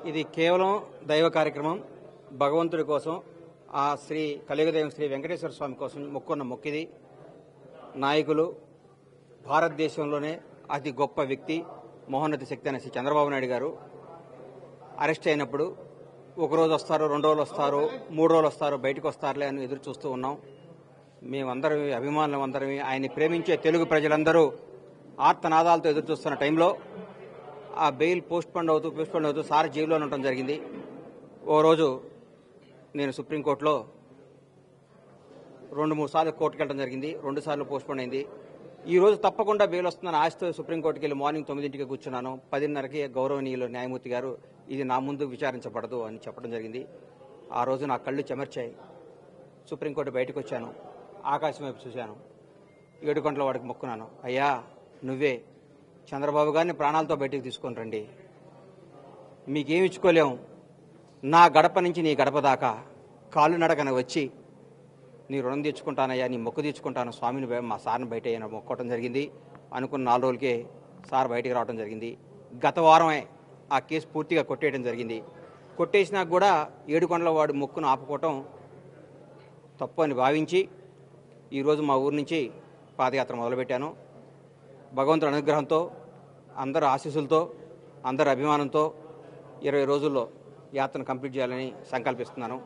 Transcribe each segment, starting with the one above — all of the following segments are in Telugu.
ఇది కేవలం దైవ కార్యక్రమం. భగవంతుడి కోసం, ఆ శ్రీ కలియుగదైవం శ్రీ వెంకటేశ్వర స్వామి కోసం మొక్కున్న మొక్కిది. నాయకులు, భారతదేశంలోనే అతి గొప్ప వ్యక్తి మహోన్నత శక్తి అనే శ్రీ చంద్రబాబు నాయుడు గారు అరెస్ట్ అయినప్పుడు ఒకరోజు వస్తారు, 2 రోజులు వస్తారు, 3 రోజులు వస్తారు, బయటకు వస్తారులే అని ఎదురు చూస్తూ ఉన్నాం. మేమందరం అభిమానులు అందరం ఆయన్ని ప్రేమించే తెలుగు ప్రజలందరూ ఆర్తనాదాలతో ఎదురు చూస్తున్న టైంలో ఆ బెయిల్ పోస్ట్ పోన్ అవుతూ సార్ జైల్లో ఉండటం జరిగింది. ఓ రోజు నేను సుప్రీంకోర్టులో 2-3 సార్లు కోర్టుకు వెళ్ళడం జరిగింది. 2 సార్లు పోస్ట్ పోన్ అయింది. ఈ రోజు తప్పకుండా బెయిల్ వస్తుందని ఆశతో సుప్రీంకోర్టుకి వెళ్ళి మార్నింగ్ 9ంటికి కూర్చున్నాను. 10:30కి గౌరవనీయులు న్యాయమూర్తి గారు ఇది నా ముందు విచారించబడదు అని చెప్పడం జరిగింది. ఆ రోజు నా కళ్ళు చెమర్చాయి. సుప్రీంకోర్టు బయటకు వచ్చాను, ఆకాశం వైపు చూశాను, 7 గంటల వాడికి మొక్కున్నాను. అయ్యా, నువ్వే చంద్రబాబు గారిని ప్రాణాలతో బయటకు తీసుకొని రండి. మీకేమి ఇచ్చుకోలేం. నా గడప నుంచి నీ గడప దాకా కాళ్ళు నడకన వచ్చి నీ రుణం తీర్చుకుంటానయ్యా, నీ మొక్కు తీర్చుకుంటాను స్వామిని, మా సార్ని బయట మొక్కోవడం జరిగింది. అనుకున్న 4 రోజులకే సార్ బయటికి రావడం జరిగింది. గత వారమే ఆ కేసు పూర్తిగా కొట్టేయడం జరిగింది. కొట్టేసినాక కూడా 7 గంటల వాడు మొక్కును ఆపుకోవటం తప్పు అని భావించి ఈరోజు మా ఊరు నుంచి పాదయాత్ర మొదలుపెట్టాను. భగవంతుడి అనుగ్రహంతో, అందరి ఆశీస్సులతో, అందరి అభిమానంతో 20 రోజుల్లో యాత్రను కంప్లీట్ చేయాలని సంకల్పిస్తున్నాను.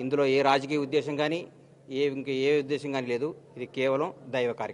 ఇందులో ఏ రాజకీయ ఉద్దేశం కానీ ఏ ఉద్దేశం కానీ లేదు. ఇది కేవలం దైవ కార్యక్రమం.